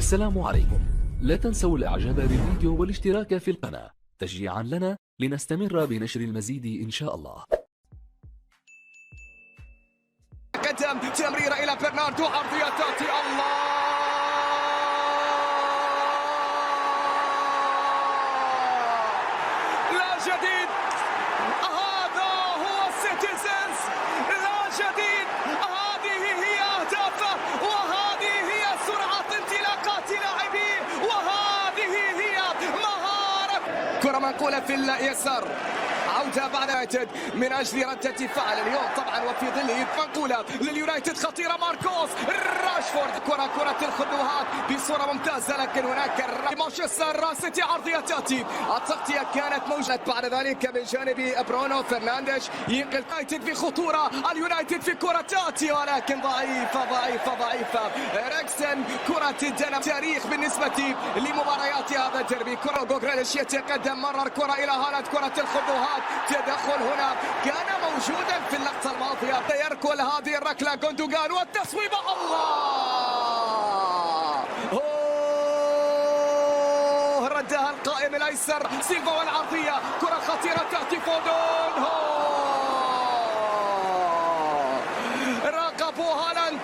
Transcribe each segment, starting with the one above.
السلام عليكم. لا تنسوا الاعجاب بالفيديو والاشتراك في القناة تشجيعا لنا لنستمر بنشر المزيد ان شاء الله. قدم تمريرة الى برناردو، عرضية تاتي، الله لا جديد، هذا هو السيتيزنز، لا جديد، هذه هي اهدافه وهذه هي سرعة انطلاقات لاعبيه وهذه هي مهارة. كرة منقولة في اليسار، عودة بعد يونايتد من أجل ردة فعل اليوم طبعا، وفي ظل منقولة لليونايتد خطيرة، ماركوس راشفورد، كرة الخطوات بصورة ممتازة، لكن هناك مانشستر سيتي عرضية تأتي، التغطية كانت موجودة بعد ذلك من جانب برونو فرنانديش، ينقل اليونايتد في خطورة، اليونايتد في كرة تأتي ولكن ضعيفة. إريكسن كرة الدنم، تاريخ بالنسبة لمباريات هذا الديربي. كرة جوغريليش يتقدم، مرر كرة إلى هالاند، كرة الخطوات، تدخل هنا كان موجودا في اللقطة الماضية، يركل هذه الركلة جوندوغان والتصويبة، الله ردها القائم الايسر سيلفا، والعرضية كرة خطيرة تأتي، فودون راقبوا هالاند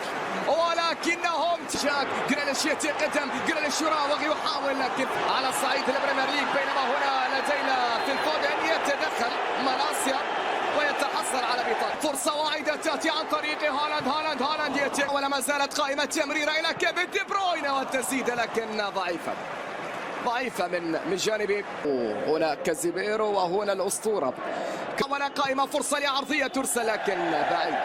ولكنهم جاك جريليش يتقدم، جريليش يراوغ يحاول، لكن على صعيد البريمير ليج، بينما هنا لدينا في الفودن يتدخل مالاسيا ويتحصل على بطاقة. فرصة واحدة تأتي عن طريق هالاند يأتي، ولا ما زالت قائمة تمريرة إلى كيفن دي بروين والتسديدة لكن ضعيفة من جانبه. هنا كازيميرو وهنا الأسطورة، ولا قائمة، فرصة لعرضية ترسل لكن بعيد.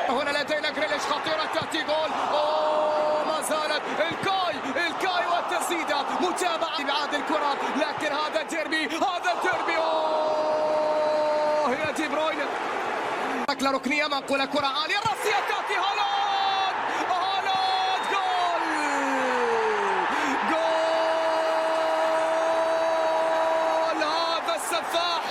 هنا لدينا جريليش، خطيرة تأتي، جول، ما زالت الكاي والتسديدة، متابعة إبعاد الكرة، لكن هذا ديربي هي دي بروين، ركلة ركنية منقولة، كرة عالية، الرأسية تأتي، هالاند، جول، هذا السفاح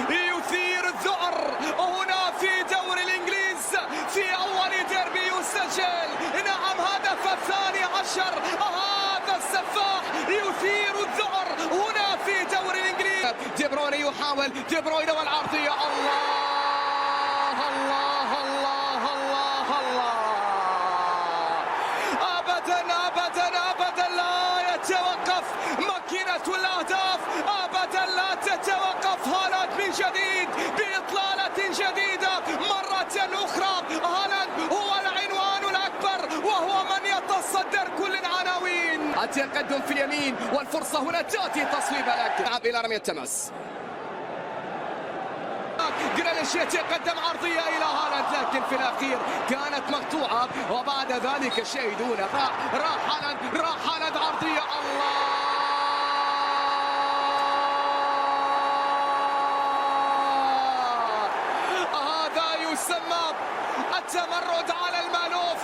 يثير الذعر هنا في دوري الإنجليز في أول ديربي يسجل، نعم هدف الثاني عشر، هذا السفاح يثير الذعر هنا في دوري الإنجليز. دي بروين يحاول، دي بروين والعرضية، الله أبدا لا يتوقف ماكينة الأهداف، أبدا لا تتوقف. هالاند من جديد بإطلالة جديدة مرة أخرى، هالاند هو العنوان الأكبر وهو من يتصدر كل العناوين. التقدم في اليمين والفرصة هنا تأتي، تصويبة لكن لعب إلى رمية تماس، جريليش يتقدم، عرضية إلى هالاند لكن في الأخير كانت مقطوعة، وبعد ذلك شاهدون راح هالاند عرضية، الله هذا يسمى التمرد على المألوف،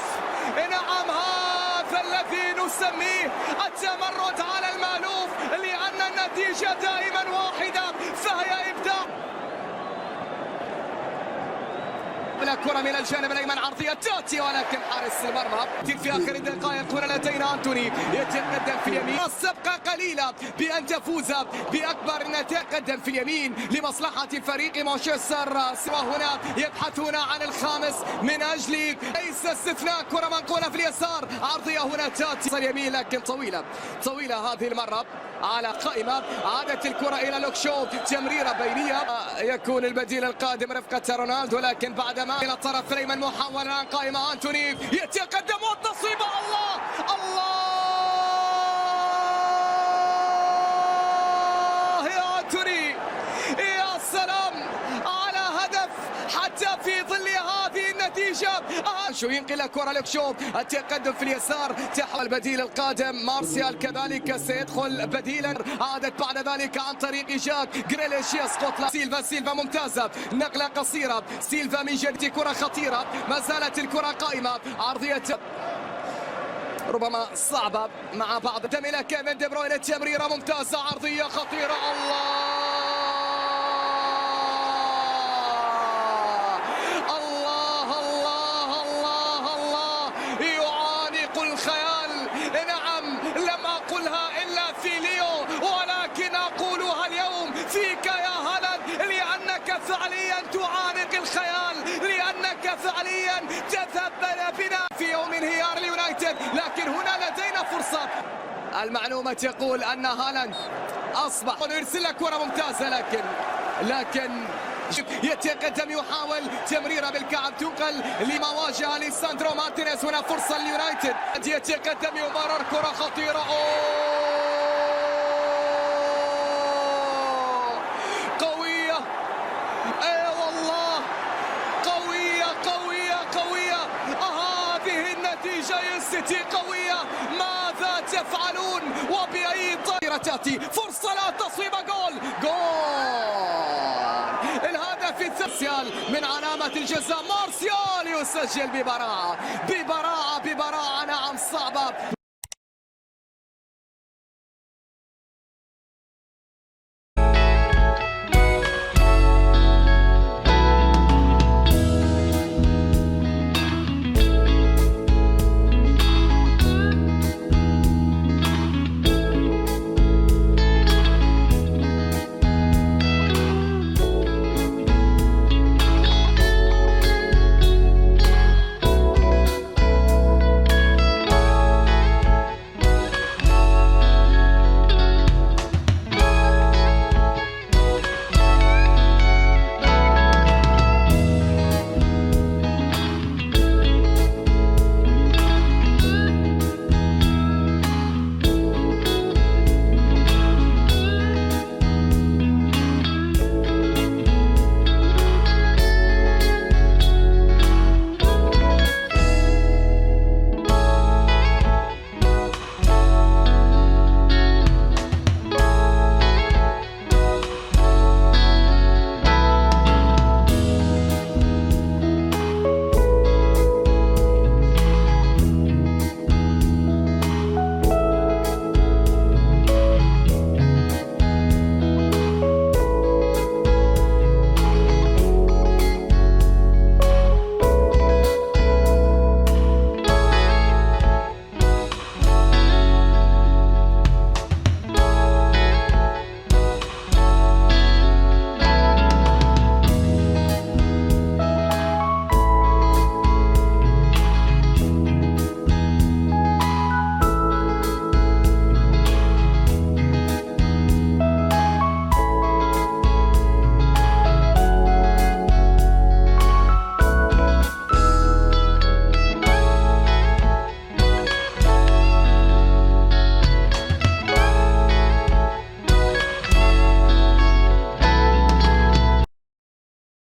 نعم هذا الذي نسميه التمرد على المألوف، لأن النتيجة دائما واحدة فهي إبداع. كرة من الجانب الأيمن، عرضية تأتي ولكن حارس المرمى في آخر الدقائق. هنا لدينا أنتوني يتقدم في اليمين، السبقة قليلة بأن تفوز بأكبر نتائج، تقدم في اليمين لمصلحة فريق مانشستر، وهنا يبحثون عن الخامس من أجل ليس استثناء. كرة منقولة في اليسار، عرضية هنا تأتي اليمين لكن طويلة هذه المرة على قائمة، عادت الكرة إلى لوكشو، تمريرة بينية، يكون البديل القادم رفقة رونالدو، لكن بعدما إلى الطرف الأيمن محاولة عن قائمة، أنتوني يتقدم والتصويبة، الله يا أنتوني، يا سلام على هدف حتى في ظل هذه النتيجة. شو ينقل الكرة لوكشو، التقدم في اليسار، تحول البديل القادم، مارسيال كذلك سيدخل بديلا، عادت بعد ذلك عن طريق جاك جريليش، يسقط سيلفا ممتازة، نقلة قصيرة، سيلفا من جديد، كرة خطيرة، ما زالت الكرة قائمة، عرضية ربما صعبة مع بعض، دم إلى كيفن دي بروين، تمريرة ممتازة، عرضية خطيرة، الله يعانق الخيال، نعم لم فعليا تعانق الخيال، لأنك فعليا تثبل بنا في يوم انهيار اليونايتد، لكن هنا لدينا فرصة. المعلومة تقول أن هالاند أصبح يرسل لك كرة ممتازة، لكن يتقدم يحاول تمريرة بالكعب تنقل لما واجه ليساندرو مارتينيز. هنا فرصة لليونايتد، يتقدم يبرر كرة خطيرة. قوية، اي والله قوية قوية قوية. هذه النتيجة يا سيتي قوية. ماذا تفعلون وبأي طائرة تأتي؟ فرصة لا تصويب، جول الهدف الثالث من علامة الجزاء. مارسيال يسجل ببراعة، نعم صعبة.